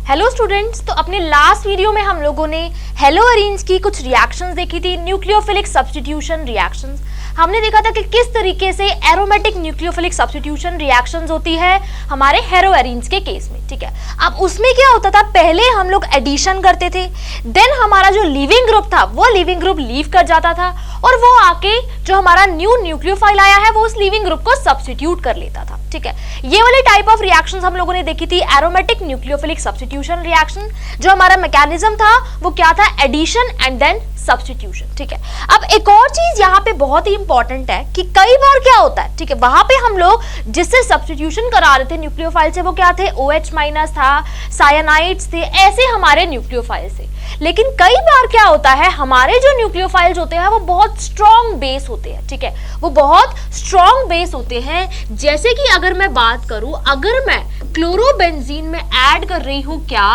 Hello students, तो अपने last video में हम लोगों ने हेलोअरीन्स की कुछ रिएक्शंस देखी थी, न्यूक्लियोफिलिक सब्स्टिट्यूशन रिएक्शंस। हमने देखा था कि किस तरीके से एरोमेटिक न्यूक्लियोफिलिक सब्स्टिट्यूशन रिएक्शंस होती है हमारे हेलोअरीन्स के केस में। ठीक है, अब उसमें क्या होता था, पहले हम लोग एडिशन करते थे, देन हमारा जो लीविंग ग्रुप था वो लीविंग ग्रुप लीव कर जाता था और वो आके जो हमारा न्यू न्यूक्लियोफाइल आया है वो उस लीविंग ग्रुप को सब्स्टिट्यूट कर लेता था। ठीक है, ये वाली टाइप ऑफ रिएक्शंस हम लोगों ने देखी थी, एरोमेटिक न्यूक्लियोफिलिक सब्स्टिट्यूशन रिएक्शन। जो हमारा मैकेनिज्म था वो क्या था, एडिशन एंड देन सब्स्टिट्यूशन। ठीक है, अब एक और चीज यहाँ पे बहुत ही इंपॉर्टेंट है कि कई बार क्या होता है, ठीक है, वहां पे हम लोग जिससे सब्स्टिट्यूशन करा रहे थे न्यूक्लियोफाइल से वो क्या थे, OH- था, साइनाइड्स थे, ऐसे हमारे न्यूक्लियोफाइल से। लेकिन कई बार क्या होता है, हमारे जो न्यूक्लियोफाइल्स होते हैं वो बहुत स्ट्रॉन्ग बेस होते हैं। ठीक है, वो बहुत स्ट्रॉन्ग बेस होते हैं। जैसे कि अगर मैं बात करूं, अगर मैं क्लोरोबेंजीन में ऐड कर रही हूं क्या,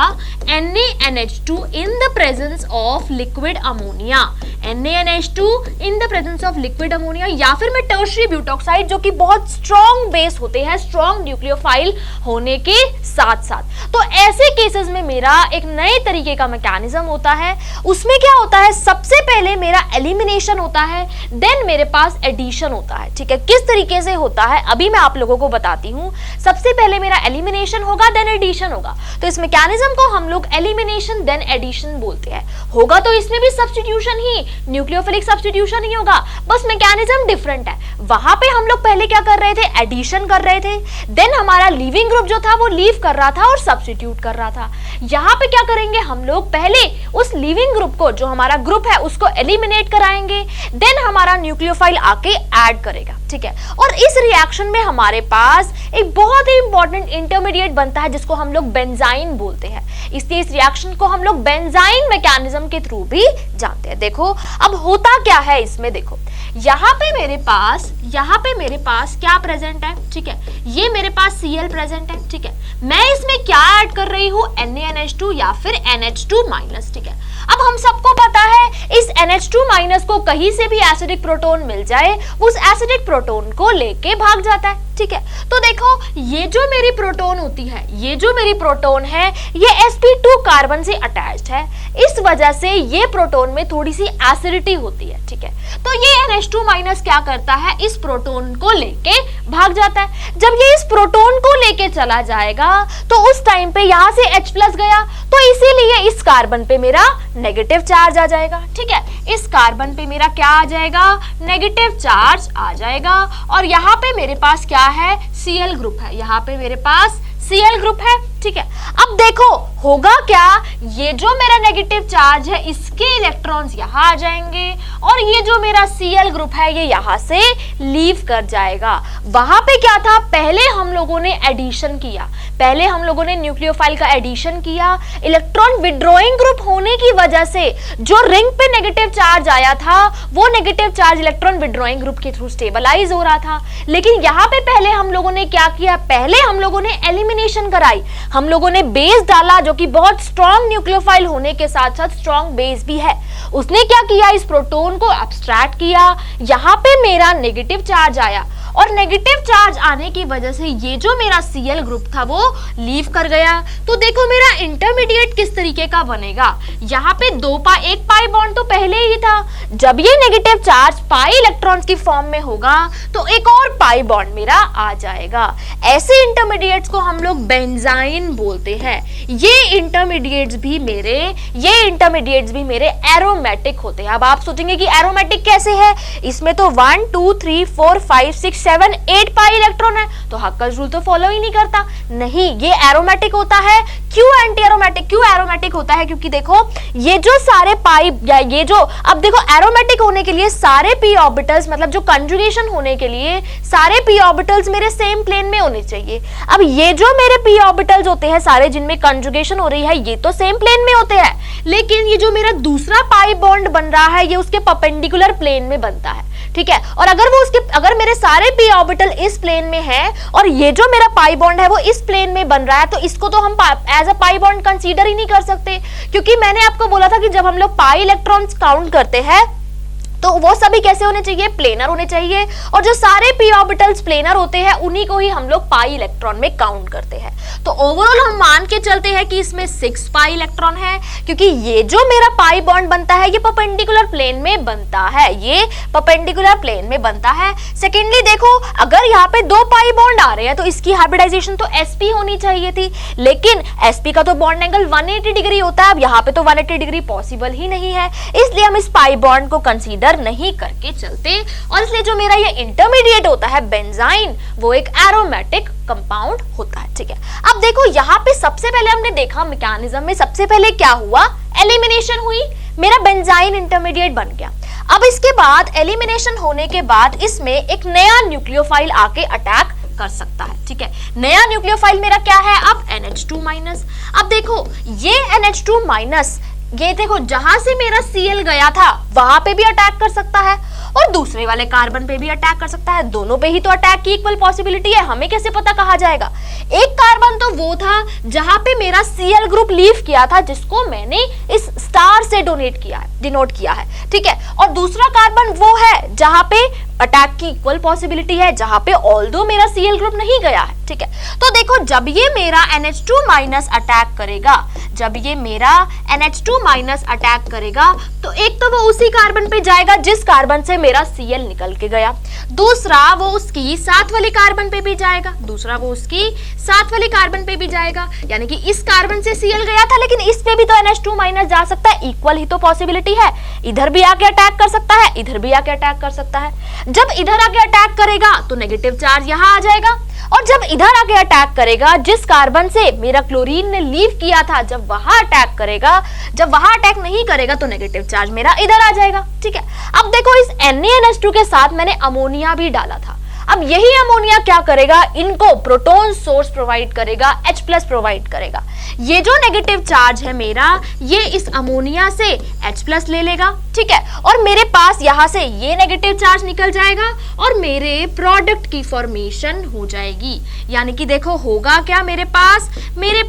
NaNH2 in the presence of liquid ammonia, NaNH2 in the presence of liquid ammonia, या फिर मैं टर्शियरी ब्यूटॉक्साइड जो कि बहुत स्ट्रॉन्ग बेस होते हैं, स्ट्रॉन्ग न्यूक्लियोफाइल होने के साथ साथ, तो ऐसे केसेस में मेरा एक नए तरीके का मैकेनिज्म होता है। उसमें क्या होता है, सबसे पहले मेरा एलिमिनेशन होता है, देन मेरे पास एडिशन होता है। ठीक है, किस तरीके से होता है अभी मैं आप लोगों को बताती हूं। सबसे पहले मेरा एलिमिनेशन होगा, देन एडिशन होगा। तो इस मैकेनिज्म को हम लोग एलिमिनेशन देन एडिशन बोलते हैं। होगा तो इसमें भी सब्स्टिट्यूशन ही, न्यूक्लियोफिलिक सब्स्टिट्यूशन ही होगा, बस मैकेनिज्म डिफरेंट है। वहां पे हम लोग पहले क्या कर रहे थे, एडिशन कर रहे थे, देन हमारा लीविंग ग्रुप जो था वो लीव कर रहा था और सब्स्टिट्यूट कर रहा था। यहां पे क्या करेंगे हम लोग, पहले उस लीविंग ग्रुप को, जो हमारा ग्रुप है उसको एलिमिनेट कराएंगे, देन हमारा न्यूक्लियोफाइल आके ऐड करेगा। ठीक है, और इस रिएक्शन में हमारे पास एक बहुत ही इंपॉर्टेंट इंटरमीडिएट बनता है जिसको हम लोग बेंजाइन बोलते हैं। इसलिए इस रिएक्शन को हम लोग बेंजाइन मैकेनिज्म के थ्रू भी जानते हैं। देखो अब होता क्या है इसमें, देखो यहाँ पे मेरे पास क्या प्रेजेंट है। ठीक है, ये मेरे पास Cl प्रेजेंट है। ठीक है, मैं इसमें क्या ऐड कर रही हूँ, NaNH2 या फिर NH2-। ठीक है, अब हम सबको पता है इस NH2- को कहीं से भी एसिडिक प्रोटॉन मिल जाए, उस एसिडिक प्रोटॉन को लेके भाग जाता है। ठीक है, तो देखो ये जो मेरी प्रोटॉन होती है, ये जो मेरी प्रोटॉन है ये sp2 कार्बन से अटैच्ड है, इस वजह से ये प्रोटॉन में थोड़ी सी एसिडिटी होती है। ठीक है, तो ये NH2- क्या करता है, इस प्रोटॉन को लेके भाग जाता है। जब ये इस प्रोटॉन को लेके चला जाएगा तो उस टाइम पे यहां से H+ गया, तो इसीलिए इस कार्बन पे मेरा नेगेटिव चार्ज आ जाएगा। ठीक है, इस कार्बन पे मेरा क्या आ जाएगा, नेगेटिव चार्ज आ जाएगा। और यहाँ पे मेरे पास क्या है, Cl ग्रुप है, यहाँ पे मेरे पास Cl ग्रुप है। ठीक है, अब देखो होगा क्या, ये जो मेरा नेगेटिव चार्ज है इसके इलेक्ट्रॉन्स यहाँ आ जाएंगे और ये जो मेरा Cl ग्रुप है ये यहाँ से लीव कर जाएगा। वहां पे क्या था, पहले हम लोगों ने एडिशन किया, पहले हम लोगों ने न्यूक्लियोफाइल का एडिशन किया। इलेक्ट्रॉन विड्रॉइंग ग्रुप होने की वजह से जो रिंग पे नेगेटिव चार्ज आया था वो negative charge electron withdrawing group के थ्रू स्टेबलाइज हो रहा था। लेकिन यहाँ पे पहले हम लोगों ने क्या किया, पहले हम लोगों ने एलिमिनेशन कराई, हम लोगों ने बेस डाला जो कि बहुत स्ट्रॉन्ग न्यूक्लियोफाइल होने के साथ साथ स्ट्रॉन्ग बेस भी है। उसने क्या किया, इस प्रोटॉन को एब्स्ट्रैक्ट किया, यहाँ पे मेरा नेगेटिव चार्ज आया और नेगेटिव चार्ज आने की वजह से ये जो मेरा Cl ग्रुप था वो लीव कर गया। तो देखो मेरा इंटरमीडिएट किस तरीके का बनेगा, यहाँ पे एक पाई बॉन्ड तो पहले ही था, जब ये नेगेटिव चार्ज पाई इलेक्ट्रॉन्स की फॉर्म में होगा तो एक और पाई बॉन्ड मेरा आ जाएगा। ऐसे इंटरमीडिएट्स को हम लोग बेंजाइन बोलते हैं। ये इंटरमीडिएट्स भी मेरे एरोमेटिक होते हैं। अब आप सोचेंगे कि एरोमेटिक कैसे है, इसमें तो 1 2 3 4 5 6 7 8 पाई इलेक्ट्रॉन है, तो हक्कल रूल तो फॉलो ही नहीं करता। नहीं, ये एरोमेटिक होता है। क्यों एंटी एरोमेटिक, क्यों एरोमेटिक होता है, क्योंकि देखो ये जो सारे पाई या ये जो, अब देखो एरोमेटिक होने के लिए सारे p ऑर्बिटल्स, मतलब जो कंजुगेशन होने के लिए सारे p ऑर्बिटल्स मेरे सेम प्लेन में होने चाहिए। अब ये जो मेरे p ऑर्बिटल्स होते हैं सारे जिनमें कंजुगेशन हो रही है ये तो सेम प्लेन में होते हैं, लेकिन ये जो मेरा दूसरा पाई बॉन्ड बन रहा है ये उसके परपेंडिकुलर प्लेन में बनता है। ठीक है, और अगर मेरे सारे p ऑर्बिटल इस प्लेन में है और ये जो मेरा पाई बॉन्ड है वो इस प्लेन में बन रहा है, तो इसको तो हम as a pi bond consider ही नहीं कर सकते, क्योंकि मैंने आपको बोला था कि जब हम लोग पाई इलेक्ट्रॉन्स काउंट करते हैं तो वो सभी कैसे होने चाहिए, प्लेनर होने चाहिए। और जो सारे p ऑर्बिटल्स प्लेनर होते हैं उन्हीं को ही हम लोग पाई इलेक्ट्रॉन में काउंट करते हैं। तो ओवरऑल हम मान के चलते हैं कि इसमें 6 पाई इलेक्ट्रॉन है, क्योंकि ये जो मेरा पाई बॉन्ड बनता है ये परपेंडिकुलर प्लेन में बनता है, ये परपेंडिकुलर प्लेन में बनता है। सेकेंडली देखो, अगर यहाँ पे 2 पाई बॉन्ड आ रहे हैं तो इसकी हाइब्रिडाइजेशन तो sp होनी चाहिए थी, लेकिन sp का तो बॉन्ड एंगल 180 डिग्री होता है। अब यहाँ पे तो 180 डिग्री पॉसिबल ही नहीं है, इसलिए हम इस पाई बॉन्ड को कंसीडर नहीं करके चलते। और इसलिए जो मेरा ये इंटरमीडिएट होता है बेंजाइन, वो एक एरोमेटिक कंपाउंड होता है। ठीक है, अब देखो यहाँ पे सबसे पहले हमने देखा मैकेनिज्म में सबसे पहले क्या हुआ, एलिमिनेशन हुई, मेरा बेंजाइन इंटरमीडिएट बन गया। अब इसके बाद एलिमिनेशन होने के बाद इसमें एक नया न्यूक्लियोफाइल आके अटैक कर सकता है। ठीक है, नया न्यूक्लियोफाइल मेरा क्या है, अब NH2-। अब देखो ये NH2-, ये देखो जहां से मेरा Cl गया था वहां पे भी अटैक कर सकता है और दूसरे वाले कार्बन पे भी अटैक कर सकता है। दोनों पे ही तो अटैक की इक्वल पॉसिबिलिटी है, हमें कैसे पता कहा जाएगा। एक कार्बन तो वो था जहां पे मेरा Cl ग्रुप लीव किया था, जिसको मैंने इस स्टार से डिनोट किया है। ठीक है, और दूसरा कार्बन वो है जहां पे अटैक की इक्वल पॉसिबिलिटी है, जहां पे ऑल्दो मेरा Cl ग्रुप नहीं गया है। ठीक है, तो देखो जब ये मेरा NH2- अटैक करेगा, जब ये मेरा NH2- अटैक करेगा तो एक तो वो उसी कार्बन पे जाएगा जिस कार्बन से मेरा Cl निकल के गया, दूसरा वो उसकी साथ वाली कार्बन पे भी जाएगा, दूसरा वो उसकी साथ वाली कार्बन पे भी जाएगा। यानी कि इस कार्बन से Cl गया था लेकिन इस पे भी तो NH2- जा सकता है, इक्वल ही तो पॉसिबिलिटी है। इधर भी आके अटैक कर सकता है, इधर भी आके अटैक कर सकता है। जब इधर आके अटैक करेगा तो नेगेटिव चार्ज यहां आ जाएगा, और जब इधर आके अटैक करेगा जिस कार्बन से मेरा क्लोरीन ने लीव किया था, जब वहां अटैक करेगा, जब वहां अटैक नहीं करेगा तो नेगेटिव चार्ज मेरा इधर आ जाएगा। ठीक है, अब देखो इस NaNH2 के साथ मैंने अमोनिया भी डाला था। अब यही अमोनिया क्या करेगा, इनको प्रोटॉन सोर्स प्रोवाइड करेगा, H+ प्रोवाइड करेगा। ये जो नेगेटिव चार्ज है मेरा, ये इस अमोनिया से H+ ले लेगा। ठीक है, और मेरे पास यहां से ये नेगेटिव चार्ज निकल जाएगा और मेरे प्रोडक्ट की फॉर्मेशन हो जाएगी। यानी कि देखो होगा क्या, मेरे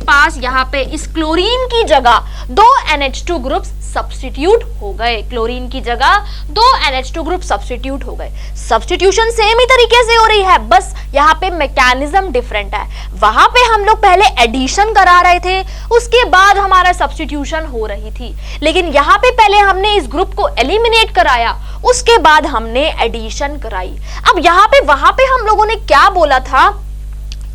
पास यहाँ पे इस क्लोरीन की जगह 2 NH2 ग्रुप्स सब्स्टिट्यूट हो गए, क्लोरीन की जगह 2 NH2 ग्रुप सब्स्टिट्यूट हो गए। सब्स्टिट्यूशन सेम ही तरीके से हो रही है, बस यहाँ पे मैकेनिज्म डिफरेंट है। वहां पे हम लोग पहले एडिशन करा रहे थे, उसके बाद हमारा सब्स्टिट्यूशन हो रही थी, लेकिन यहाँ पे पहले हमने इस ग्रुप को एलिमिनेट कराया, उसके बाद हमने एडिशन कराई। अब यहाँ पे वहां पे हम लोगों ने क्या बोला था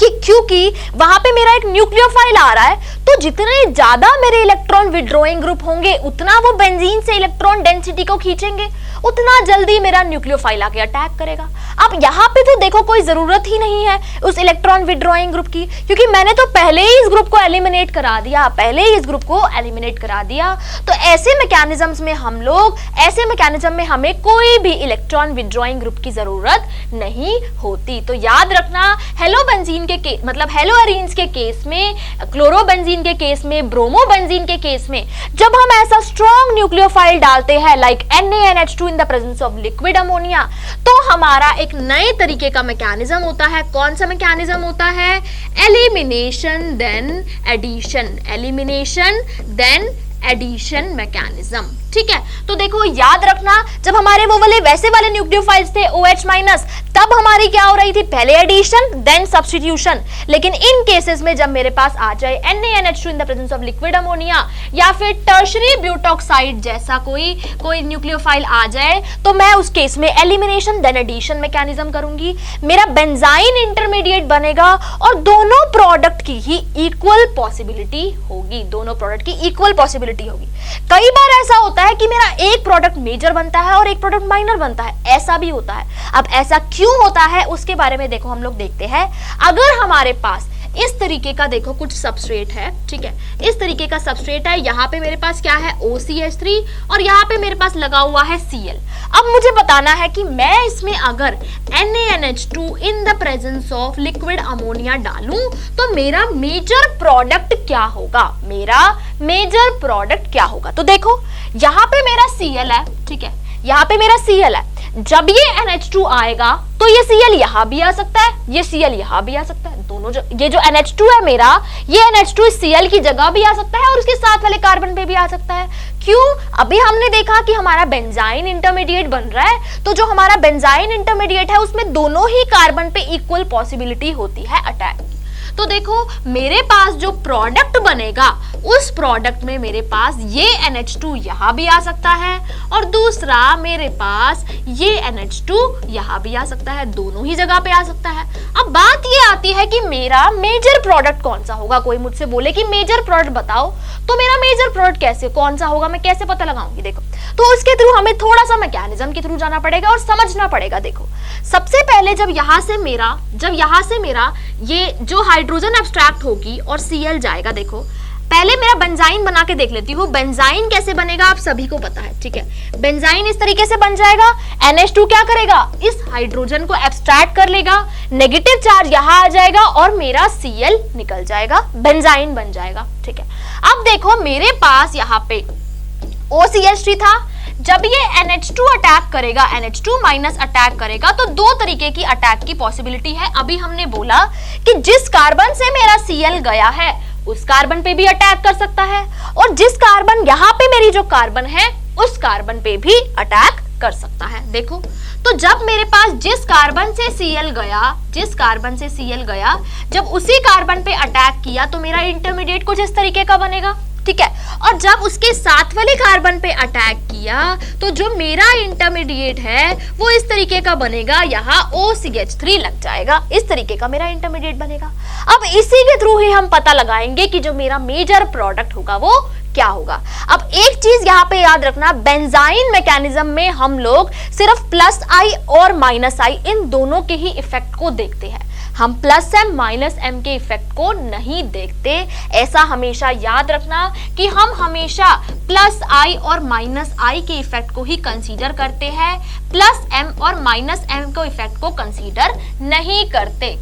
कि क्योंकि वहां पे मेरा एक न्यूक्लियोफाइल आ रहा है, तो जितने ज्यादा मेरे इलेक्ट्रॉन विड्रॉइंग ग्रुप होंगे उतना वो बेंजीन से इलेक्ट्रॉन डेंसिटी को खींचेंगे, उतना जल्दी मेरा न्यूक्लियोफाइल आके अटैक करेगा। अब यहाँ पे तो देखो कोई जरूरत ही नहीं है उस इलेक्ट्रॉन विड्रॉइंग ग्रुप की, क्योंकि मैंने तो पहले ही इस ग्रुप को एलिमिनेट करा दिया। तो ऐसे मैकेनिज्म में हमें कोई भी इलेक्ट्रॉन विड्रॉइंग ग्रुप की जरूरत नहीं होती। तो याद रखना, हेलोअरीन्स के केस में, क्लोरोबेंजीन के केस में, ब्रोमोबेंजीन के केस में जब हम ऐसा स्ट्रॉन्ग न्यूक्लियोफाइल डालते हैं like NaNH2 in the presence of liquid ammonia, तो हमारा एक नए तरीके का मैकेनिज्म होता है। कौन सा मैकेनिज्म होता है, एलिमिनेशन देन एडिशन मैकेनिज्म। ठीक है, तो देखो याद रखना, जब हमारे वो वाले वैसे वाले न्यूक्लियोफाइल्स थे OH-, तब हमारी क्या हो रही थी, पहले एडिशन देन सब्स्टिट्यूशन। लेकिन इन केसेस में जब मेरे पास आ जाए NaNH2 in the presence of liquid ammonia या फिर टर्शरी ब्यूटॉक्साइड जैसा कोई न्यूक्लियोफाइल आ जाए, तो मैं उस केस में एलिमिनेशन देन एडिशन मैकेनिज्म करूंगी। मेरा बेंजाइन इंटरमीडिएट बनेगा और दोनों प्रोडक्ट की ही इक्वल पॉसिबिलिटी होगी, कई बार ऐसा होता है कि मेरा एक प्रोडक्ट मेजर बनता है और एक प्रोडक्ट माइनर बनता है, ऐसा भी होता है। अब ऐसा क्यों होता है उसके बारे में देखो हम लोग देखते हैं। अगर हमारे पास इस तरीके का देखो कुछ सबस्ट्रेट है, ठीक है, इस तरीके का सबस्ट्रेट है, यहाँ पे मेरे पास क्या है OCH3 और यहाँ पे मेरे पास लगा हुआ है Cl। अब मुझे बताना है कि मैं इसमें अगर NaNH2 in the presence of liquid ammonia डालूं तो मेरा मेजर प्रोडक्ट क्या होगा, तो देखो यहाँ पे मेरा Cl है, ठीक है, यहाँ पे मेरा Cl है। जब ये NH2 आएगा तो ये Cl यहाँ भी आ सकता है, ये Cl यहाँ भी आ सकता है, दोनों ये जो NH2 है मेरा, ये NH2 इस Cl की जगह भी आ सकता है और उसके साथ वाले कार्बन पे भी आ सकता है। क्यों? अभी हमने देखा कि हमारा बेंजाइन इंटरमीडिएट बन रहा है, तो जो हमारा बेंजाइन इंटरमीडिएट है उसमें दोनों ही कार्बन पे इक्वल पॉसिबिलिटी होती है अटैक की। तो देखो मेरे पास जो प्रोडक्ट बनेगा उस प्रोडक्ट में मेरे पास ये NH2 यहाँ भी आ सकता है और दूसरा मेरे पास ये NH2 यहाँ भी आ सकता है, दोनों ही जगह पे आ सकता है। अब बात ये आती है कि मेरा मेजर प्रोडक्ट कौन सा होगा। कोई मुझसे बोले कि मेजर प्रोडक्ट बताओ, तो मेरा मेजर प्रोडक्ट कैसे कौन सा होगा, मैं कैसे पता लगाऊंगी? देखो, तो उसके थ्रू हमें थोड़ा सा मैकेनिज्म के थ्रू जाना पड़ेगा और समझना पड़ेगा। देखो सबसे पहले जब यहाँ से मेरा ये जो हाइड्रोजन एब्स्ट्रैक्ट होगी और Cl जाएगा, देखो पहले मेरा बेंजाइन बना के देख लेती हूँ। बेंजाइन कैसे बनेगा आप सभी को पता है, ठीक है। बेंजाइन इस तरीके से बन जाएगा, NH2 क्या करेगा, इस हाइड्रोजन को एब्स्ट्रैक्ट कर लेगा, नेगेटिव चार्ज यहाँ आ जाएगा और मेरा Cl निकल जाएगा, बेंजाइन बन जाएगा, ठीक है। अब देखो मेरे पास यहाँ पे OCH3 था, जब ये NH2 अटैक करेगा, NH2 माइनस अटैक करेगा, तो दो तरीके की अटैक की पॉसिबिलिटी है। अभी हमने बोला कि जिस कार्बन से मेरा Cl गया है उस कार्बन पे भी अटैक कर सकता है और जिस कार्बन यहाँ पे मेरी जो कार्बन है उस कार्बन पे भी अटैक कर सकता है। देखो तो जब मेरे पास जिस कार्बन से Cl गया, जब उसी कार्बन पे अटैक किया तो मेरा इंटरमीडिएट कुछ इस तरीके का बनेगा, ठीक है। और जब उसके साथ वाले कार्बन पे अटैक किया तो जो मेरा इंटरमीडिएट है वो इस तरीके का बनेगा, यहाँ OCH3 लग जाएगा, इस तरीके का मेरा इंटरमीडिएट बनेगा। अब इसी के थ्रू ही हम पता लगाएंगे कि जो मेरा मेजर प्रोडक्ट होगा वो क्या होगा। अब एक चीज यहाँ पे याद रखना, बेंजाइन मैकेनिज्म में हम लोग सिर्फ प्लस आई और माइनस आई इन दोनों के ही इफेक्ट को देखते हैं, हम प्लस एम माइनस एम के इफेक्ट को नहीं देखते। ऐसा हमेशा याद रखना कि हम हमेशा प्लस आई और माइनस आई के इफेक्ट को ही कंसीडर करते हैं, प्लस एम और माइनस एम को इफेक्ट को कंसीडर नहीं करते,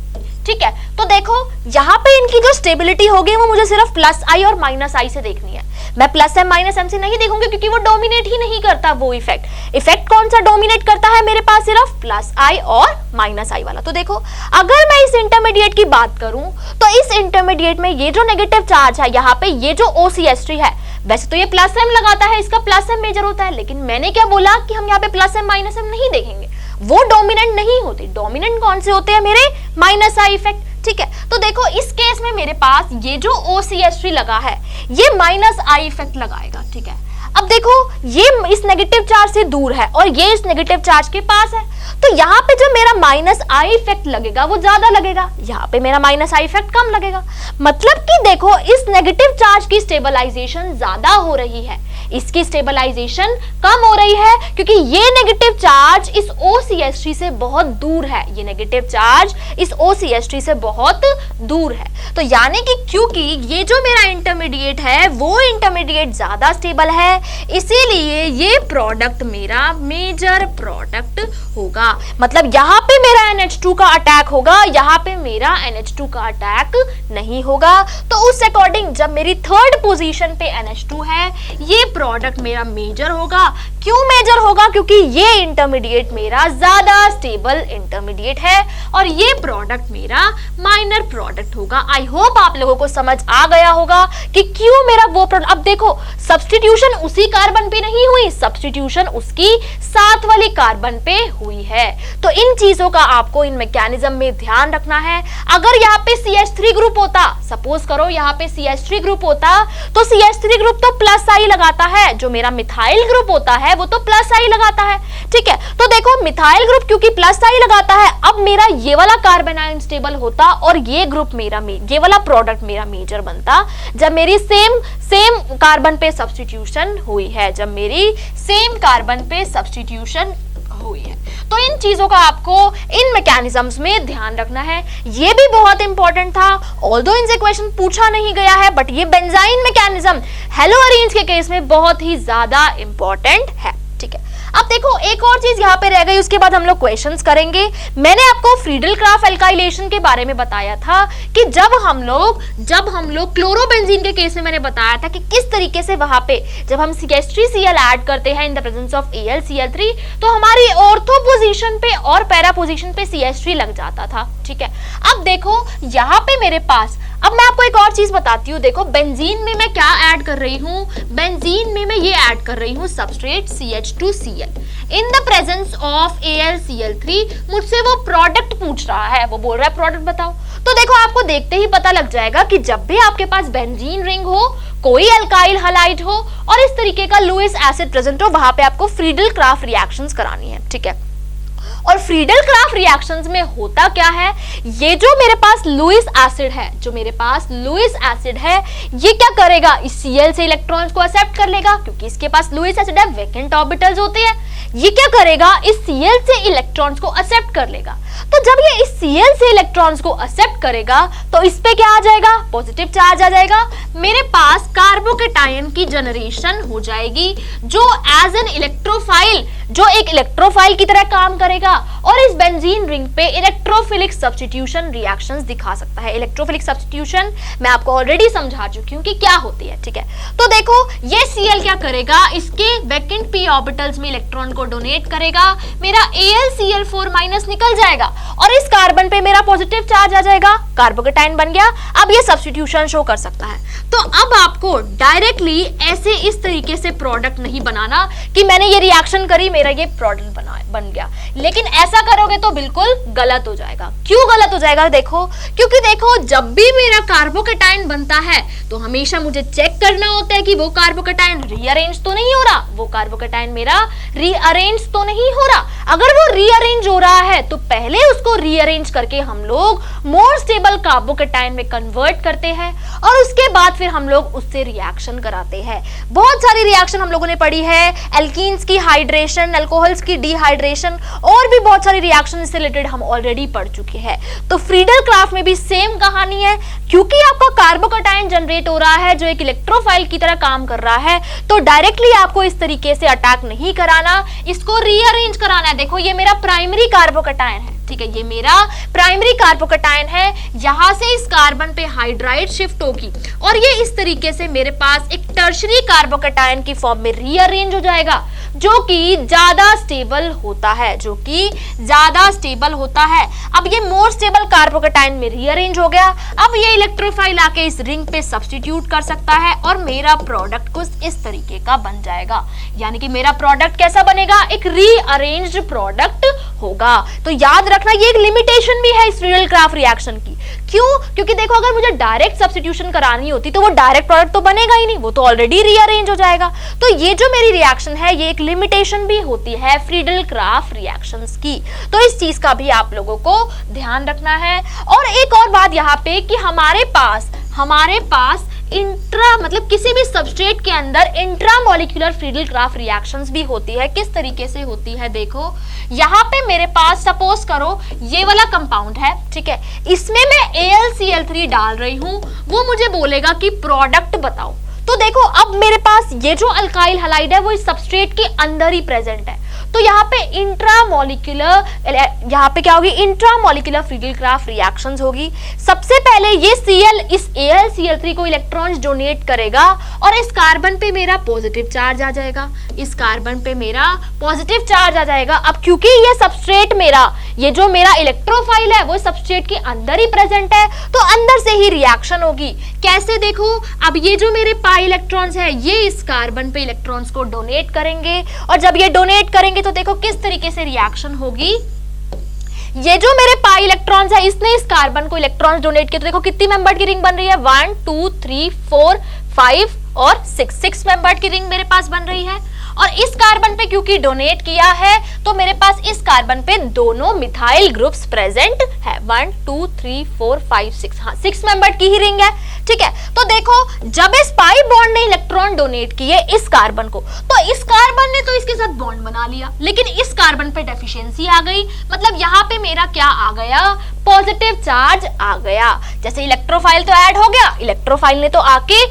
ठीक है। तो देखो यहाँ पे इनकी जो स्टेबिलिटी होगी वो मुझे सिर्फ प्लस आई और माइनस आई से देखनी है, मैं प्लस एम माइनस एम से नहीं देखूंगी क्योंकि वो डोमिनेट ही नहीं करता वो इफेक्ट कौन सा डोमिनेट करता है मेरे पास, सिर्फ प्लस आई और माइनस आई वाला। तो देखो अगर मैं इस इंटरमीडिएट की बात करूं तो इस इंटरमीडिएट में ये जो नेगेटिव चार्ज है यहाँ पे, ये जो OCH3 है, वैसे तो ये प्लस एम लगाता है, इसका प्लस एम मेजर होता है, लेकिन मैंने क्या बोला कि हम यहाँ पे प्लस एम माइनस एम नहीं देखेंगे, वो डोमिनेंट नहीं होते। डोमिनेंट कौन से होते हैं मेरे, माइनस आई इफेक्ट, ठीक है। तो देखो इस केस में मेरे पास ये जो OCH3 लगा है ये माइनस आई इफेक्ट लगाएगा, ठीक है। अब देखो ये इस नेगेटिव चार्ज से दूर है और ये इस नेगेटिव चार्ज के पास है, तो यहाँ पे जो मेरा माइनस आई इफेक्ट लगेगा वो ज्यादा लगेगा, यहाँ पे मेरा माइनस आई इफेक्ट कम लगेगा। मतलब कि देखो इस नेगेटिव चार्ज की स्टेबलाइजेशन ज्यादा हो रही है, इसकी स्टेबलाइजेशन कम हो रही है क्योंकि ये नेगेटिव चार्ज इस OCH3 से बहुत दूर है, ये नेगेटिव चार्ज इस OCH3 से बहुत दूर है। तो यानी कि क्योंकि ये जो मेरा इंटरमीडिएट है वो इंटरमीडिएट ज्यादा स्टेबल है, इसीलिए ये प्रोडक्ट मेरा मेजर प्रोडक्ट होगा। मतलब यहाँ पे मेरा NH2 का अटैक होगा, यहाँ पे मेरा NH2 का अटैक नहीं होगा। तो उस अकॉर्डिंग जब मेरी थर्ड पोजीशन पे NH2 है, ये प्रोडक्ट मेरा मेजर होगा। क्यों मेजर होगा? क्योंकि ये इंटरमीडिएट मेरा ज्यादा स्टेबल इंटरमीडिएट है और ये प्रोडक्ट मेरा माइनर प्रोडक्ट होगा। आई होप आप लोगों को समझ आ गया होगा कि क्यों मेरा वो प्रोडक्ट। अब देखो सब्स्टिट्यूशन उसी कार्बन पे नहीं हुई, सब्स्टिट्यूशन उसकी साथ वाली कार्बन पे हुई है। तो इन चीजों का आपको इन मैकेनिज्म में ध्यान रखना है। अगर यहाँ पे CH3 ग्रुप होता, सपोज करो यहाँ पे CH3 ग्रुप होता, तो CH3 ग्रुप तो प्लस आई लगाता है, जो मेरा मिथाइल ग्रुप होता है वो तो प्लस आई लगाता है, ठीक है। तो देखो मिथाइल ग्रुप क्योंकि प्लस आई लगाता है, अब मेरा ये वाला कार्बन आयन स्टेबल होता और ये ग्रुप मेरा ये वाला प्रोडक्ट मेरा मेजर बनता जब मेरी सेम कार्बन पे सब्स्टिट्यूशन हुई है, जब मेरी सेम कार्बन पे सब्स्टिट्यूशन हुई है। तो इन चीजों का आपको इन मैकेनिज्म्स में ध्यान रखना है। ये भी बहुत इंपॉर्टेंट था, ऑल्दो इनसे क्वेश्चन पूछा नहीं गया है, बट ये बेंजाइन मैकेनिज्म हेलोअरीन्स के केस में बहुत ही ज्यादा इंपॉर्टेंट है, ठीक है। अब देखो एक और चीज यहाँ पे रह गई, उसके बाद हम लोग क्वेश्चंस करेंगे। मैंने आपको फ्रीडल-क्राफ्ट एल्काइलेशन के बारे में बताया था कि जब हम लोग क्लोरोबेंजीन के केस में मैंने बताया था कि किस तरीके से वहां पे जब हम CH3Cl ऐड करते हैं in the presence of AlCl3 तो हमारी ऑर्थो पोजीशन पे और पैरा पोजीशन पे CH3 लग जाता था। ठीक है, अब देखो यहाँ पे मेरे पास, अब मैं आपको एक और चीज बताती हूँ। देखो बेंजीन में मैं क्या ऐड कर रही हूँ, बेंजीन में मैं ये ऐड कर रही हूँ substrate CH2Cl in the presence of AlCl3। मुझसे वो प्रोडक्ट पूछ रहा है, वो बोल रहा है प्रोडक्ट बताओ। तो देखो आपको देखते ही पता लग जाएगा कि जब भी आपके पास बेंजीन रिंग हो, कोई अल्काइल हैलाइड हो और इस तरीके का लुईस एसिड प्रेजेंट हो, वहां पे आपको फ्रीडल-क्राफ्ट रिएक्शंस करानी है। ठीक है, और फ्रीडल-क्राफ्ट रिएक्शंस में होता क्या है, ये जो मेरे पास लुईस एसिड है, ये क्या करेगा, इस Cl से इलेक्ट्रॉन्स को एक्सेप्ट कर लेगा, क्योंकि इसके पास लुईस एसिड है, वैकेंट ऑर्बिटल्स होते हैं। ये क्या करेगा, इस Cl से इलेक्ट्रॉन्स को एक्सेप्ट कर लेगा। तो जब ये इस Cl से इलेक्ट्रॉन्स को एक्सेप्ट करेगा तो इस पे क्या आ जाएगा, पॉजिटिव चार्ज आ जाएगा। मेरे पास कार्बोकेटायन की जनरेशन हो जाएगी जो एज एन इलेक्ट्रोफाइल, जो एक इलेक्ट्रोफाइल की तरह काम करेगा और इस बेंजीन रिंग पे इलेक्ट्रोफिलिक सब्स्टिट्यूशन रिएक्शंस दिखा सकता है। इलेक्ट्रोफिलिक सब्स्टिट्यूशन मैं आपको ऑलरेडी समझा चुकी हूँ कि क्या होती है। ठीक है, तो देखो ये Cl क्या करेगा, इसके वैकेंट p ऑर्बिटल्स में इलेक्ट्रॉन को डोनेट करेगा, मेरा AlCl4- निकल जाएगा और इस कार्बन पे मेरा पॉजिटिव चार्ज आ जाएगा, कार्बोकेटायन बन गया। अब ये सब्स्टिट्यूशन शो कर सकता है। तो अब आपको डायरेक्टली ऐसे इस तरीके से प्रोडक्ट नहीं बनाना कि मैंने ये रिएक्शन करी, मेरा ये प्रोडक्ट बन गया, लेकिन ऐसा करोगे तो बिल्कुल गलत हो जाएगा। क्यों गलत हो जाएगा, देखो, क्योंकि देखो जब भी मेरा कार्बोकेटायन बनता है तो हमेशा मुझे चेक करना होता है कि वो कार्बोकेटायन रीअरेंज तो नहीं हो रहा, वो कार्बोकेटायन मेरा रीअरेंज तो नहीं हो रहा। अगर वो रीअरेंज हो रहा है तो पहले उसको रीअरेंज करके हम लोग मोर स्टेबल कार्बोकेटायन में कन्वर्ट करते हैं और उसके बाद फिर हम लोग उससे रिएक्शन कराते हैं। बहुत सारी रिएक्शन हम लोगों ने पढ़ी है, एल्कीन्स की हाइड्रेशन, अल्कोहल्स की डिहाइड्रेशन और भी बहुत सारी रिएक्शन इससे रिलेटेड हम ऑलरेडी पढ़ चुके हैं। तो फ्रीडल-क्राफ्ट में भी सेम कहानी है, क्योंकि आपका कार्बोकेटायन जनरेट हो रहा है जो एक इलेक्ट्रोफाइल की तरह काम कर रहा है, तो डायरेक्टली आपको इस तरीके से अटैक नहीं कराना, इसको रीअरेंज कराना है। देखो ये मेरा प्राइमरी कार्बोकेटायन है, ठीक है, ये मेरा प्राइमरी कार्बोकेटायन है, यहां से इस कार्बन पे हाइड्राइड शिफ्ट होगी और ये इस तरीके से मेरे पास एक टर्शरी कार्बोकेटायन की फॉर्म में रीअरेंज हो जाएगा, जो कि ज्यादा स्टेबल होता है। अब ये मोर स्टेबल कार्बोकेटायन में रीअरेंज हो गया। अब ये इलेक्ट्रोफाइल आके इस रिंग पे सब्स्टिट्यूट कर सकता है और मेरा प्रोडक्ट कुछ इस तरीके का बन जाएगा। यानी कि मेरा प्रोडक्ट कैसा बनेगा, एक रीअरेंज्ड प्रोडक्ट होगा। तो याद रखना ये एक लिमिटेशन भी है इस फ्रीडल-क्राफ्ट रिएक्शन की। क्यों, क्योंकि देखो अगर मुझे डायरेक्ट सब्स्टिट्यूशन करानी होती तो वो डायरेक्ट प्रोडक्ट तो बनेगा ही नहीं, वो तो ऑलरेडी रीअरेंज हो जाएगा। तो ये जो मेरी रिएक्शन है ये एक लिमिटेशन भी होती है फ्रीडल-क्राफ्ट रिएक्शंस की। तो इस चीज का भी आप लोगों को ध्यान रखना है। और एक और बात यहाँ पे कि हमारे पास इंट्रा मतलब किसी भी सबस्ट्रेट के अंदर इंट्रामोलिक्यूलर फ्रीडल-क्राफ्ट रिएक्शंस भी होती है। किस तरीके से होती है, देखो यहाँ पे मेरे पास सपोज करो ये वाला कंपाउंड है, ठीक है, इसमें मैं AlCl3 डाल रही हूं, वो मुझे बोलेगा कि प्रोडक्ट बताओ। तो देखो अब मेरे पास ये जो अल्काइल हैलाइड है वो इस सबस्ट्रेट के अंदर ही प्रेजेंट है, तो यहाँ पे क्या होगी, इंट्रामोलिक्यूलर फ्रीडल-क्राफ्ट रिएक्शंस होगी। सबसे पहले ये Cl इस AlCl3 को इलेक्ट्रॉन्स डोनेट करेगा और इस कार्बन पे मेरा पॉजिटिव चार्ज आ जाएगा, अब क्योंकि ये सबस्ट्रेट मेरा, ये जो मेरा इलेक्ट्रोफाइल है वो सबस्ट्रेट के अंदर ही प्रेजेंट है, तो अंदर से ही रिएक्शन होगी। कैसे, देखो अब ये जो मेरे पाई इलेक्ट्रॉन्स है ये इस कार्बन पे इलेक्ट्रॉन्स को डोनेट करेंगे और जब ये डोनेट करेंगे तो देखो किस तरीके से रिएक्शन होगी। ये जो मेरे पाई इलेक्ट्रॉन्स है इसने इस कार्बन को इलेक्ट्रॉन्स डोनेट किए, तो देखो कितनी मेंबर की रिंग बन रही है, 1 2 3 4 5 और 6 मेंबर की रिंग मेरे पास बन रही है। और इस कार्बन पे क्योंकि डोनेट किया है तो मेरे पास इस कार्बन पे दोनों मिथाइल ग्रुप्स प्रेजेंट है, 1 2 3 4 5 6, हाँ 6 मेंबर की ही रिंग है, ठीक है। तो देखो जब इस पाई बॉन्ड ने इलेक्ट्रॉन इलेक्ट्रॉन डोनेट किए इस कार्बन को, तो इस कार्बन ने तो इसके साथ बॉन्ड बना लिया, लेकिन इस कार्बन पे डेफिशिएंसी आ गई, मतलब यहाँ पे मेरा क्या आ गया, पॉजिटिव चार्ज आ गया। जैसे इलेक्ट्रोफाइल तो ऐड हो गया, इलेक्ट्रोफाइल ने तो आके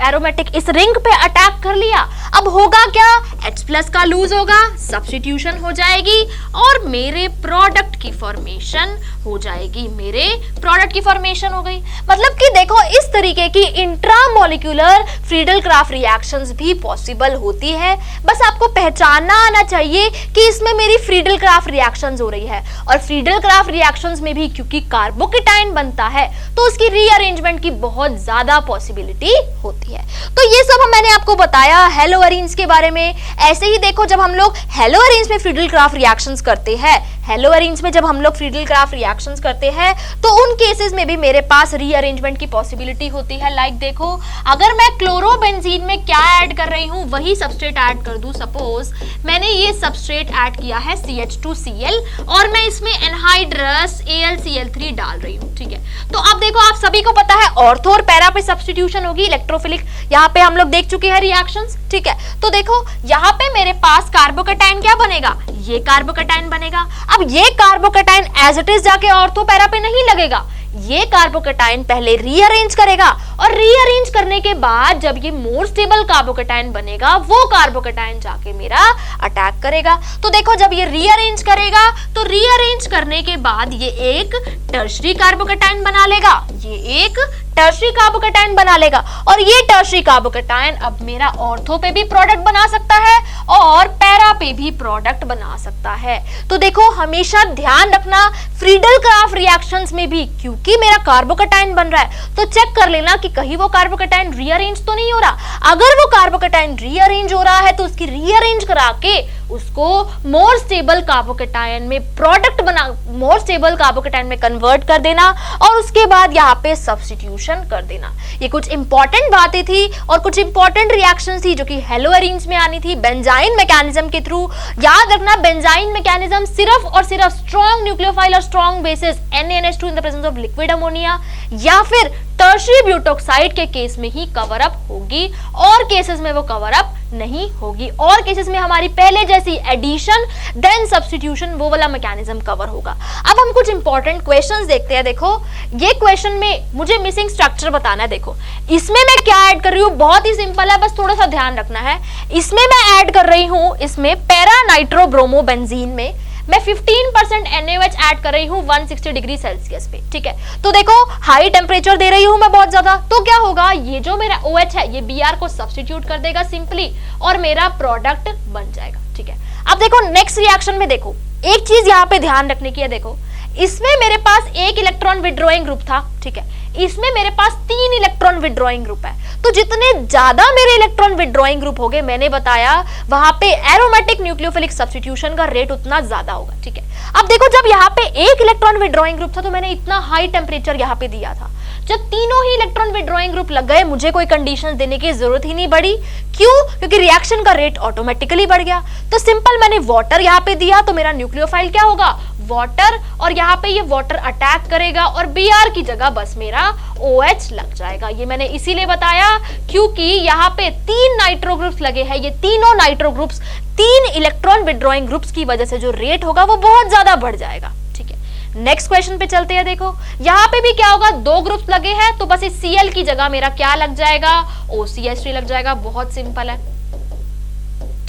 एरोमेटिक इस रिंग पे अटैक कर लिया। अब होगा क्या, H+ का लूज होगा, सब्स्टिट्यूशन हो जाएगी और मेरे प्रोडक्ट की फॉर्मेशन हो जाएगी, मेरे प्रोडक्ट की फॉर्मेशन हो गई। मतलब कि देखो इस तरीके की इंट्रामोलिक्यूलर फ्रीडल-क्राफ्ट रिएक्शंस भी पॉसिबल होती है, बस आपको पहचानना आना चाहिए कि इसमें मेरी फ्रीडल-क्राफ्ट रिएक्शंस हो रही है। और फ्रीडल-क्राफ्ट रिएक्शंस में भी क्योंकि कार्बोकेटाइन बनता है तो उसकी रीअरेंजमेंट की बहुत ज्यादा पॉसिबिलिटी होती है। तो ये सब मैंने आपको बताया हेलोअरीन्स के बारे में। ऐसे ही देखो जब हम लोग हेलोअरीन्स में फ्रीडल-क्राफ्ट रिएक्शंस करते हैं, हेलोअरीन्स में जब हम लोग फ्रीडल-क्राफ्ट रिएक्शंस करते हैं तो उन केसेस में भी मेरे पास रीअरेंजमेंट की पॉसिबिलिटी होती है। लाइक देखो अगर मैं क्लोरोबेंजीन में क्या ऐड कर रही हूँ वही सबस्ट्रेट ऐड कर दूं, सपोज मैंने ये सबस्ट्रेट ऐड किया है CH2Cl और मैं इसमें एनहाइड्रस AlCl3 डाल रही हूँ, ठीक है। तो अब देखो आप सभी को पता है ऑर्थो और पैरा पे सब्स्टिट्यूशन होगी, इलेक्ट्रोफिलिक यहाँ पे हम लोग देख चुके हैं रिएक्शंस, ठीक है। तो देखो यहाँ पे मेरे पास कार्बोकेटाइन क्या बनेगा, ये कार्बोकेटाइन बनेगा। अब ये कार्बोकेटाइन एज इट इज जाके ऑर्थो पैरा पे नहीं लगेगा, ये कार्बोकेटाइन पहले रीअरेंज करेगा और रीअरेंज करने के बाद जब ये मोर स्टेबल कार्बोकेटाइन बनेगा वो कार्बोकेटाइन जाके मेरा अटैक करेगा। तो देखो जब ये रीअरेंज करेगा तो रीअरेंज करने के बाद ये एक टर्शरी कार्बोकेटाइन बना लेगा, ये एक टर्शरी कार्बोकेटाइन बना लेगा और ये टर्शरी कार्बोकेटाइन अब मेरा ऑर्थो पे भी प्रोडक्ट बना सकता है और पैरा पे भी प्रोडक्ट बना सकता है। तो देखो हमेशा ध्यान रखना फ्रीडल-क्राफ्ट रिएक्शंस में भी क्योंकि मेरा कार्बोकेटाइन बन रहा है तो चेक कर लेना कि कहीं वो कार्बोकेटाइन रीअरेंज तो नहीं हो रहा। अगर वो कार्बोकेटाइन रीअरेंज हो रहा है तो उसकी रीअरेंज करा के उसको मोर स्टेबल कार्बोकेटाइन में प्रोडक्ट बना, मोर स्टेबल कार्बोकेटाइन में कन्वर्ट कर देना और उसके बाद यहाँ पे सब्स्टिट्यूशन कर देना। ये कुछ इंपॉर्टेंट बातें थी और कुछ इंपॉर्टेंट रिएक्शंस थी जो कि हेलोअरीन्स में आनी थी बेंजाइन मैकेनिज्म के थ्रू। याद रखना बेंजाइन मैकेनिज्म सिर्फ और सिर्फ स्ट्रॉन्ग न्यूक्लियोफाइल और strong bases NaNH2 in the presence of liquid ammonia या फिर टर्शरी ब्यूटोक्साइड के केस में ही कवर अप होगी और केसेस में वो कवर अप नहीं होगी, और केसेस में हमारी पहले जैसी एडिशन देन सब्स्टिट्यूशन वो वाला मैकेनिज्म कवर होगा। अब हम कुछ इंपॉर्टेंट क्वेश्चंस देखते हैं। देखो ये क्वेश्चन में मुझे मिसिंग स्ट्रक्चर बताना है। देखो इसमें मैं क्या ऐड कर रही हूँ, बहुत ही सिंपल है, बस थोड़ा सा ध्यान रखना है। इसमें मैं ऐड कर रही हूँ, इसमें पैरा नाइट्रोब्रोमो बेंजीन में मैं 15% NaOH ऐड कर रही हूँ 160 डिग्री सेल्सियस पे, ठीक है। तो देखो हाई टेम्परेचर दे रही हूँ मैं बहुत ज्यादा, तो क्या होगा, ये जो मेरा OH है ये Br को सब्स्टिट्यूट कर देगा सिंपली और मेरा प्रोडक्ट बन जाएगा, ठीक है। अब देखो नेक्स्ट रिएक्शन में देखो एक चीज यहाँ पे ध्यान रखने की है। देखो इसमें मेरे पास एक इलेक्ट्रॉन विड्रॉइंग ग्रुप था, ठीक है। इसमें मेरे पास 3 इलेक्ट्रॉन विड्रॉइंग ग्रुप है, तो जितने ज्यादा मेरे इलेक्ट्रॉन विड्रॉइंग ग्रुप होंगे, मैंने बताया वहां पे एरोमेटिक न्यूक्लियोफिलिक सब्स्टिट्यूशन का रेट उतना ज्यादा होगा, ठीक है। अब देखो जब यहाँ पे एक इलेक्ट्रॉन विड्रॉइंग ग्रुप था तो मैंने इतना हाई टेम्परेचर यहाँ पे दिया था। जब तीनों ही इलेक्ट्रॉन विड्रॉइंग ग्रुप लग गए मुझे कोई कंडीशन देने की जरूरत ही नहीं पड़ी। क्यों? क्योंकि रिएक्शन का रेट ऑटोमेटिकली बढ़ गया। तो सिंपल मैंने वाटर यहाँ पे दिया तो मेरा न्यूक्लियोफाइल क्या होगा, वाटर, और यहाँ पे ये वाटर अटैक करेगा और Br की जगह बस मेरा OH लग जाएगा। ये मैंने इसीलिए बताया क्योंकि यहाँ पे 3 नाइट्रो ग्रुप्स लगे हैं। ये तीनों nitro groups 3 electron withdrawing groups की वजह से जो रेट होगा वो बहुत ज्यादा बढ़ जाएगा, ठीक है। नेक्स्ट क्वेश्चन पे चलते हैं। देखो यहाँ पे भी क्या होगा, 2 ग्रुप्स लगे हैं तो बस इस Cl की जगह मेरा क्या लग जाएगा, OCH3 लग जाएगा। बहुत सिंपल है,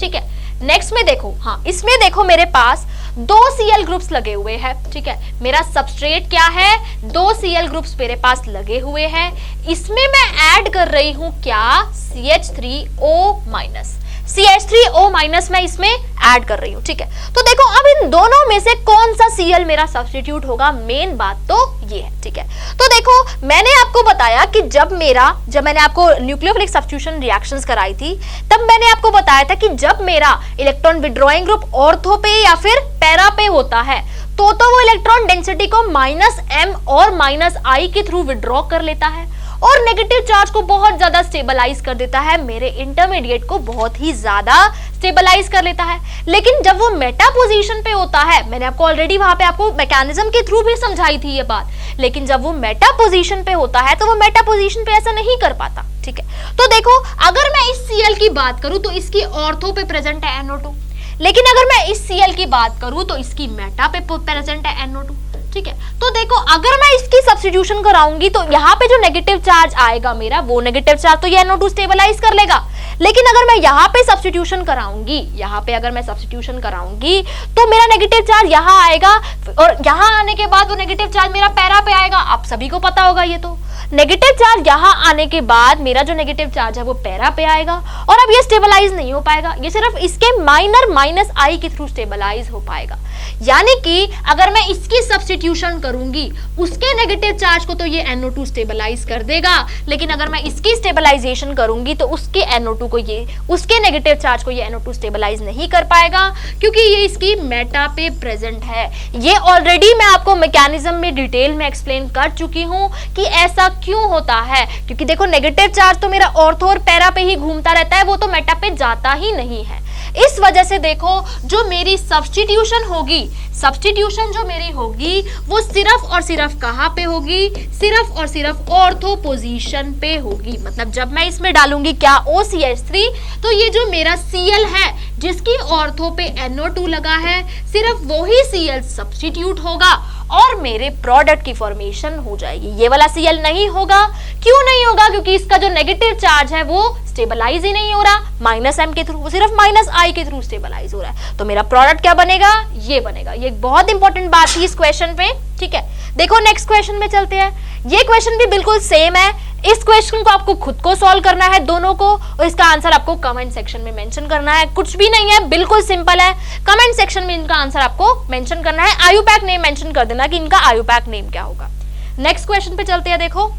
ठीक है। नेक्स्ट में देखो, हाँ इसमें देखो मेरे पास 2 Cl ग्रुप्स लगे हुए हैं, ठीक है। मेरा सबस्ट्रेट क्या है, 2 Cl ग्रुप्स मेरे पास लगे हुए हैं। इसमें मैं ऐड कर रही हूं क्या, CH3O-, CH3O- मैं इसमें ऐड कर रही हूं, ठीक है। तो देखो अब इन दोनों में से कौन सा Cl मेरा सब्स्टिट्यूट होगा, मेन बात तो ये है, ठीक है। तो देखो मैंने आपको बताया कि जब मैंने आपको न्यूक्लियोफिलिक सब्स्टिट्यूशन रिएक्शंस कराई थी तब मैंने आपको बताया था कि जब मेरा इलेक्ट्रॉन विड्रॉइंग ग्रुप ऑर्थो पे या फिर पैरा पे होता है तो वो इलेक्ट्रॉन डेंसिटी को -m और -i के थ्रू विड्रॉ कर लेता है, और नेगेटिव चार्ज को बहुत ज्यादा स्टेबलाइज कर देता है, मेरे इंटरमीडिएट को बहुत ही ज्यादा स्टेबलाइज कर लेता है। लेकिन जब वो मेटा पोजीशन पे होता है, मैंने आपको ऑलरेडी वहां पे आपको मैकेनिज्म के थ्रू भी समझाई थी ये बात, लेकिन जब वो मेटा पोजीशन पे होता है तो वो मेटा पोजीशन पे ऐसा नहीं कर पाता, ठीक है। तो देखो अगर मैं इस Cl की बात करूं तो इसकी ऑर्थो पे प्रेजेंट है NO2, लेकिन अगर मैं इस Cl की बात करूं तो इसकी मेटा पे प्रेजेंट है NO2, ठीक है। तो देखो अगर मैं इसकी सब्स्टिट्यूशन कराऊंगी तो यहाँ पे जो नेगेटिव चार्ज आएगा मेरा, वो नेगेटिव चार्ज तो ये NO2 स्टेबलाइज कर लेगा, लेकिन अगर मैं यहाँ पे सब्स्टिट्यूशन कराऊंगी, यहाँ पे अगर मैं सब्स्टिट्यूशन कराऊंगी तो मेरा नेगेटिव चार्ज यहाँ आएगा, और यहाँ आने के बाद वो नेगेटिव चार्ज मेरा पैरा पे आएगा। आप सभी को पता होगा ये तो नेगेटिव चार्ज यहाँ आने के बाद मेरा जो नेगेटिव चार्ज है वो पैरा पे आएगा, और अब ये स्टेबलाइज नहीं हो पाएगा, ये सिर्फ इसके माइनर माइनस आई के थ्रू स्टेबलाइज हो पाएगा। यानी कि अगर मैं इसकी सब्स्टिट्यूशन करूंगी उसके नेगेटिव चार्ज को तो ये NO2 स्टेबलाइज कर देगा, लेकिन अगर मैं इसकी स्टेबलाइजेशन करूंगी तो उसके NO2 को ये, उसके नेगेटिव चार्ज को ये NO2 स्टेबलाइज नहीं कर पाएगा, क्योंकि ये इसकी मेटा पे प्रेजेंट है। ये ऑलरेडी मैं आपको मैकेनिज्म में डिटेल में एक्सप्लेन कर चुकी हूं कि ऐसा क्यों होता है, क्योंकि देखो नेगेटिव चार्ज तो मेरा ऑर्थो और पैरा पे ही घूमता रहता है, वो तो मेटा पे जाता ही नहीं है। इस वजह से देखो जो मेरी सब्स्टिट्यूशन होगी, सब्स्टिट्यूशन जो मेरी होगी वो सिर्फ और सिर्फ कहाँ पे होगी, सिर्फ और सिर्फ ऑर्थो पोजीशन पे होगी। मतलब जब मैं इसमें डालूंगी क्या OCH3, तो ये जो मेरा Cl है जिसकी ऑर्थो पे NO2 लगा है, सिर्फ वही Cl सब्स्टिट्यूट होगा और मेरे प्रोडक्ट की फॉर्मेशन हो जाएगी। ये वाला Cl नहीं होगा। क्यों नहीं होगा? क्योंकि इसका जो नेगेटिव चार्ज है वो स्टेबलाइज ही नहीं हो रहा, माइनस M के थ्रू, वो सिर्फ माइनस I के थ्रू स्टेबलाइज हो रहा है। तो मेरा प्रोडक्ट क्या बनेगा? ये बनेगा। ये एक बहुत इंपॉर्टेंट बात थी इस क्वेश्चन पे, ठीक है। देखो नेक्स्ट क्वेश्चन में चलते हैं। ये क्वेश्चन भी बिल्कुल सेम है। इस क्वेश्चन को आपको खुद को सॉल्व करना है दोनों को, और इसका आंसर आपको कमेंट सेक्शन में मेंशन करना है। कुछ भी नहीं है, बिल्कुल सिंपल है। कमेंट सेक्शन में इनका आंसर आपको मेंशन करना है। आयुपैक नेम मेंशन कर देना कि इनका आयुपैक नेम क्या होगा। नेक्स्ट क्वेश्चन पे चलते हैं। देखो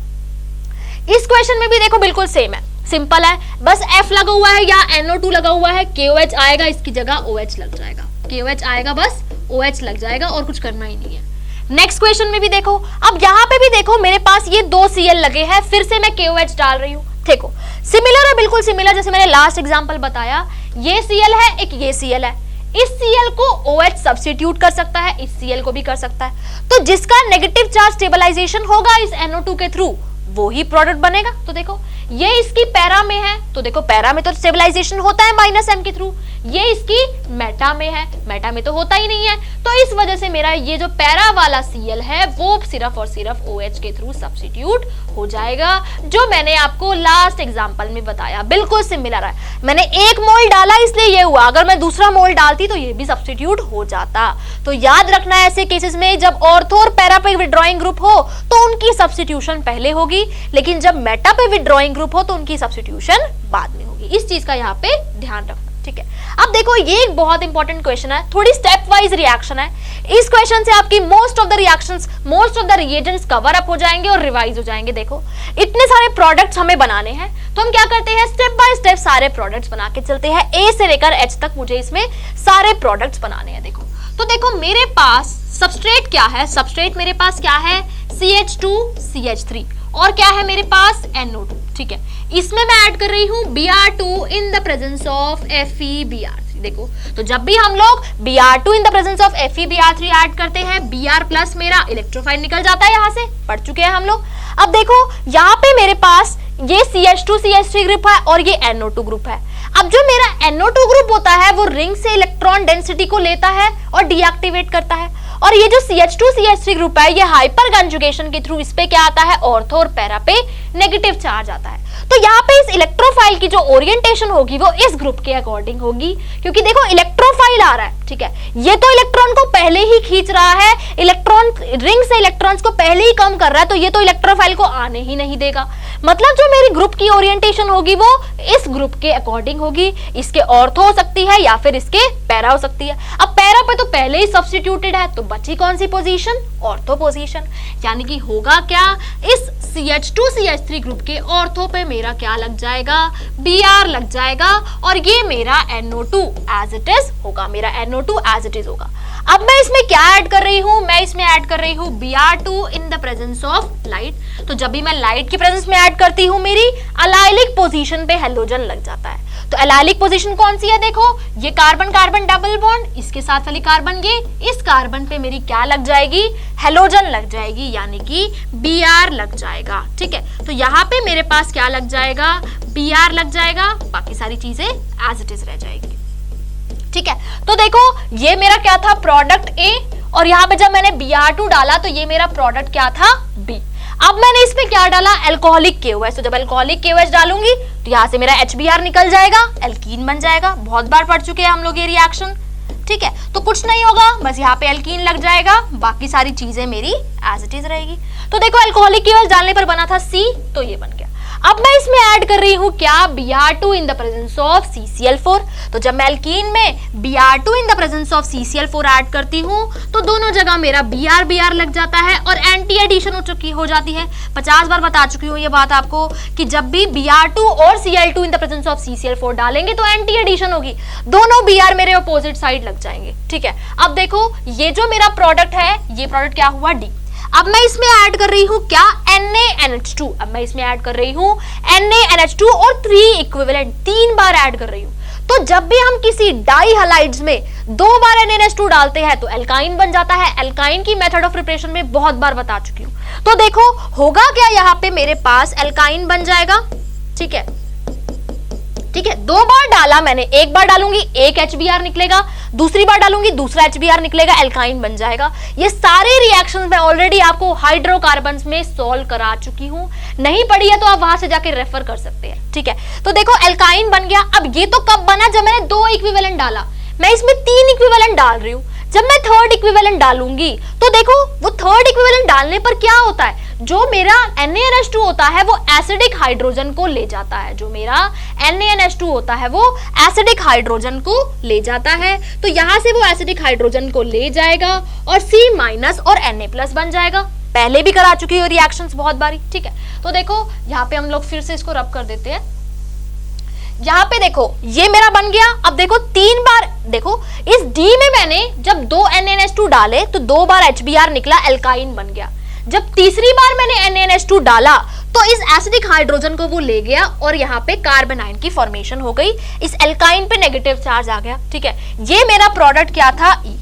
इस क्वेश्चन में भी देखो बिल्कुल सेम है, सिंपल है। बस F लगा हुआ है या NO2 लगा हुआ है, KOH आएगा, इसकी जगह OH लग जाएगा। KOH आएगा, बस OH लग जाएगा, और कुछ करना ही नहीं है। नेक्स्ट क्वेश्चन में भी देखो, अब यहाँ पे भी देखो मेरे पास ये दो Cl लगे हैं, फिर से मैं KOH डाल रही हूँ। देखो सिमिलर है, बिल्कुल सिमिलर, जैसे मैंने लास्ट एग्जांपल बताया। ये Cl है, एक ये Cl है। इस Cl को OH सब्स्टिट्यूट कर सकता है, इस Cl को भी कर सकता है। तो जिसका नेगेटिव चार्ज स्टेबलाइजेशन होगा इस NO2 के थ्रू, वो ही प्रोडक्ट बनेगा। तो देखो ये इसकी पैरा में है, तो देखो पैरा में तो स्टेबलाइजेशन होता है माइनस M के थ्रू। ये इसकी मेटा में है, मेटा में तो होता ही नहीं है। तो इस वजह से मेरा ये जो पैरा वाला Cl है वो सिर्फ और सिर्फ OH के थ्रू सब्स्टिट्यूट हो जाएगा, जो मैंने आपको लास्ट एग्जांपल में बताया। बिल्कुल सिमिलर है। मैंने एक मोल डाला इसलिए ये हुआ, अगर मैं दूसरा मोल डालती तो ये भी सब्स्टिट्यूट हो जाता। तो याद रखना है ऐसे केसेस में जब ऑर्थो और पैरा पे विड्रॉइंग ग्रुप हो तो उनकी सब्स्टिट्यूशन पहले होगी, लेकिन जब मेटा पे विड्रॉइंग ग्रुप हो तो उनकी सब्स्टिट्यूशन बाद में होगी। इस चीज का यहाँ पे ध्यान रखना, ठीक है। अब देखो ये एक बहुत इंपॉर्टेंट क्वेश्चन है, थोड़ी स्टेप वाइज रिएक्शन है। इस क्वेश्चन से आपकी most of the reactions, most of the reagents cover up हो जाएंगे और रिवाइज हो जाएंगे। देखो इतने सारे प्रोडक्ट्स हमें बनाने हैं, तो हम क्या करते हैं, स्टेप बाय स्टेप सारे प्रोडक्ट्स बना के चलते हैं। ए से लेकर H तक मुझे इसमें सारे प्रोडक्ट्स बनाने हैं। देखो तो देखो मेरे पास सबस्ट्रेट क्या है, सबस्ट्रेट मेरे पास क्या है, CH2CH3, और क्या है मेरे पास, NO2, ठीक है। इसमें मैं ऐड कर रही हूं Br2 in the presence of FeBr3। देखो तो जब भी हम लोग Br2 in the presence of FeBr3 add करते हैं, Br प्लस मेरा इलेक्ट्रोफाइल निकल जाता है, यहां से पढ़ चुके हैं हम लोग। अब देखो यहाँ पे मेरे पास ये CH2CH3 ग्रुप है और ये NO2 ग्रुप है। अब जो मेरा NO2 ग्रुप होता है वो रिंग से इलेक्ट्रॉन डेंसिटी को लेता है और डीएक्टिवेट करता है, और ये जो CH2CH3 ग्रुप है ये हाइपर कंजुगेशन के थ्रू इस पे क्या आता है, ऑर्थो और पैरा पे नेगेटिव चार्ज आता है। तो यहाँ पे इस इलेक्ट्रोफाइल की जो ओरिएंटेशन होगी वो इस ग्रुप के अकॉर्डिंग होगी, क्योंकि देखो इलेक्ट्रोफाइल आ रहा है, ठीक है। ये तो इलेक्ट्रॉन को पहले ही खींच रहा है, इलेक्ट्रॉन रिंग से इलेक्ट्रॉन्स को पहले ही कम कर रहा है, तो ये तो इलेक्ट्रोफाइल को आने ही नहीं देगा। मतलब जो मेरी ग्रुप की ओरिएंटेशन होगी वो इस ग्रुप के अकॉर्डिंग होगी, इसके ऑर्थो हो सकती है या फिर इसके पैरा हो सकती है। अब पैरा पे तो पहले ही सब्स्टिट्यूटेड है, तो बची कौन सी पोजीशन? Ortho position. यानी कि होगा क्या, इस CH2CH3 ग्रुप के ऑर्थो पे मेरा क्या लग जाएगा? Br लग जाएगा और ये मेरा NO2 एज इट इज होगा, मेरा NO2 एज इट इज होगा। अब मैं इसमें क्या ऐड कर रही हूं? मैं इसमें ऐड कर रही हूं Br2 in the presence of light. तो जब भी मैं लाइट की प्रेजेंस में ऐड करती हूं, मेरी अलाइलिक पोजीशन पे हेलोजन लग जाता है। तो अलाइलिक पोजीशन कौन सी है? देखो, ये कार्बन कार्बन डबल बॉन्ड, इसके साथ वाली कार्बन, ये इस कार्बन पे मेरी क्या लग जाएगी? हेलोजन लग जाएगी, यानी कि Br लग जाएगा। ठीक है, तो यहाँ पे मेरे पास क्या लग जाएगा? Br लग जाएगा, बाकी सारी चीजें एज इट इज रह जाएगी। ठीक है, तो देखो ये मेरा क्या था? प्रोडक्ट A, और यहाँ पे जब मैंने Br2 डाला तो ये मेरा प्रोडक्ट क्या था? B। अब मैंने इसमें क्या डाला? Alcoholic KOH। तो जब अल्कोहलिक KOH डालूंगी तो यहाँ से मेरा HBr निकल जाएगा, एल्कीन बन जाएगा। बहुत बार पढ़ चुके हैं हम लोग ये रिएक्शन। ठीक है, तो कुछ नहीं होगा, बस यहाँ पे एल्कीन लग जाएगा, बाकी सारी चीजें मेरी एज इट इज रहेगी। तो देखो अल्कोहलिक KOH डालने पर बना था C, तो ये बन गया। अब मैं इसमें ऐड कर रही हूं क्या? Br2 in the presence of CCl4। तो जब मैं एल्कीन में Br2 in the presence of CCl4 add करती हूं तो दोनों जगह मेरा Br लग जाता है और एंटी एडिशन हो जाती है। 50 बार बता चुकी हूं ये बात आपको कि जब भी Br2 और Cl2 in the presence of CCl4 डालेंगे तो एंटी एडिशन होगी, दोनों Br मेरे अपोजिट साइड लग जाएंगे। ठीक है, अब देखो ये जो मेरा प्रोडक्ट है, ये प्रोडक्ट क्या हुआ? D। अब मैं इसमें ऐड कर रही हूं क्या? NaNH2। अब मैं इसमें ऐड कर रही हूं NaNH2 और 3 इक्विवेलेंट, 3 बार ऐड कर रही हूं। तो जब भी हम किसी डाई हैलाइड्स में 2 बार NaNH2 डालते हैं तो एल्काइन बन जाता है। एल्काइन की मेथड ऑफ प्रिपरेशन में बहुत बार बता चुकी हूं। तो देखो होगा क्या, यहाँ पे मेरे पास एल्काइन बन जाएगा। ठीक है, ठीक है, 2 बार डाला मैंने, एक बार डालूंगी एक HBr निकलेगा, दूसरी बार डालूंगी दूसरा HBr निकलेगा, एल्काइन बन जाएगा। ये सारे रिएक्शंस मैं ऑलरेडी आपको हाइड्रोकार्बन्स में सॉल्व करा चुकी हूं, नहीं पढ़ी है तो आप वहां से जाके रेफर कर सकते हैं। ठीक है, तो देखो एल्काइन बन गया। अब ये तो कब बना? जब मैंने 2 इक्विवेलेंट डाला। मैं इसमें 3 इक्विवेलेंट डाल रही हूं। जब मैं थर्ड इक्विवेलेंट डालूंगी तो देखो वो थर्ड इक्विवेलेंट डालने पर क्या होता है? जो मेरा NaNH2 होता है वो एसिडिक हाइड्रोजन को ले जाता है। जो मेरा NaNH2 होता है वो एसिडिक हाइड्रोजन को ले जाता है। तो यहां से वो एसिडिक हाइड्रोजन को ले जाएगा और C- और Na+ बन जाएगा। पहले भी करा चुकी हूँ रिएक्शंस बहुत बारी। ठीक है, तो देखो यहाँ पे हम लोग फिर से इसको रब कर देते हैं। यहाँ पे देखो ये मेरा बन गया। अब देखो 3 बार, देखो इस D में मैंने जब 2 NaNH2 डाले तो 2 बार HBr निकला, एल्काइन बन गया। जब तीसरी बार मैंने NaNH2 डाला तो इस एसिडिक हाइड्रोजन को वो ले गया और यहाँ पे कार्बन आयन की फॉर्मेशन हो गई। इस एल्काइन पे नेगेटिव चार्ज आ गया। ठीक है, ये मेरा प्रोडक्ट क्या था? E।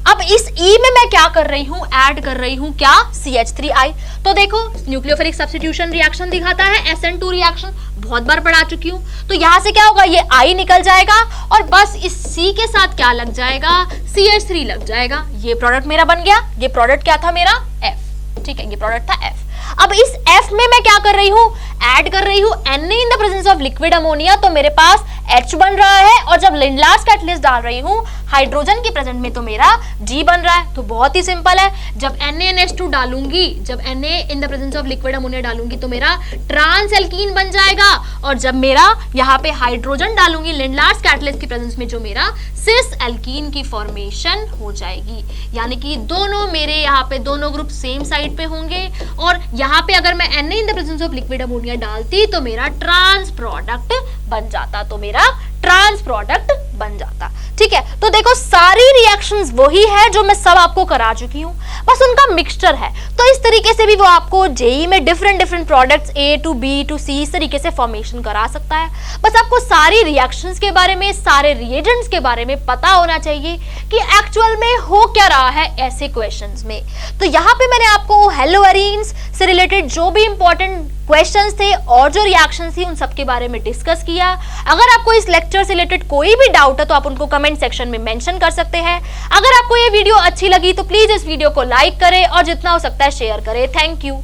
अब इस E में मैं क्या कर रही हूं? ऐड कर रही हूं क्या? CH3I। तो देखो न्यूक्लियोफिलिक सब्स्टिट्यूशन रिएक्शन दिखाता है, SN2 रिएक्शन, बहुत बार पढ़ा चुकी हूं। तो यहां से क्या होगा? ये I निकल जाएगा और बस इस C के साथ क्या लग जाएगा? CH3 लग जाएगा। ये प्रोडक्ट मेरा बन गया। ये प्रोडक्ट क्या था मेरा? F। ठीक है, ये प्रोडक्ट था F। अब इस F में मैं क्या कर रही हूं? ऐड कर रही हूं Na in the presence of liquid ammonia. तो मेरे पास H बन रहा है और जब लिंडलास कैटलिस्ट डाल रही हूं हाइड्रोजन की प्रेजेंट में तो मेरा G बन रहा है। तो बहुत ही सिंपल है, जब NaNH2 डालूंगी, जब Na in the presence of liquid ammonia डालूंगी तो मेरा ट्रांस एल्कीन बन जाएगा और जब मेरा यहाँ पे हाइड्रोजन डालूंगी लिंडलास कैटलिस्ट की प्रेजेंस में जो मेरा सिस एल्कीन की फॉर्मेशन हो जाएगी। यानी कि दोनों मेरे यहाँ पे दोनों ग्रुप सेम साइड पे होंगे और यहाँ पे अगर मैं Na in the presence of liquid ammonia डालती तो मेरा ट्रांस प्रोडक्ट बन जाता, तो मेरा ट्रांस प्रोडक्ट बन जाता। ठीक है, तो देखो सारी रिएक्शंस वही है जो मैं सब आपको करा चुकी हूँ, बस उनका मिक्सचर है। तो इस तरीके से भी वो आपको जेई में different products A to B to C इस तरीके से फॉर्मेशन करा सकता है। बस आपको सारी रिएक्शंस के बारे में, सारे रिएजेंट्स के बारे में पता होना चाहिए कि एक्चुअल में हो क्या रहा है ऐसे क्वेश्चंस में। तो यहाँ पे मैंने आपको हेलोअरीन्स से रिलेटेड जो भी इंपॉर्टेंट क्वेश्चंस थे और जो रिएक्शंस थी उन सब के बारे में डिस्कस किया। अगर आपको इस लेक्चर से रिलेटेड कोई भी डाउट है तो आप उनको कमेंट सेक्शन में मेंशन कर सकते हैं। अगर आपको ये वीडियो अच्छी लगी तो प्लीज इस वीडियो को लाइक करें और जितना हो सकता है शेयर करें। Thank you.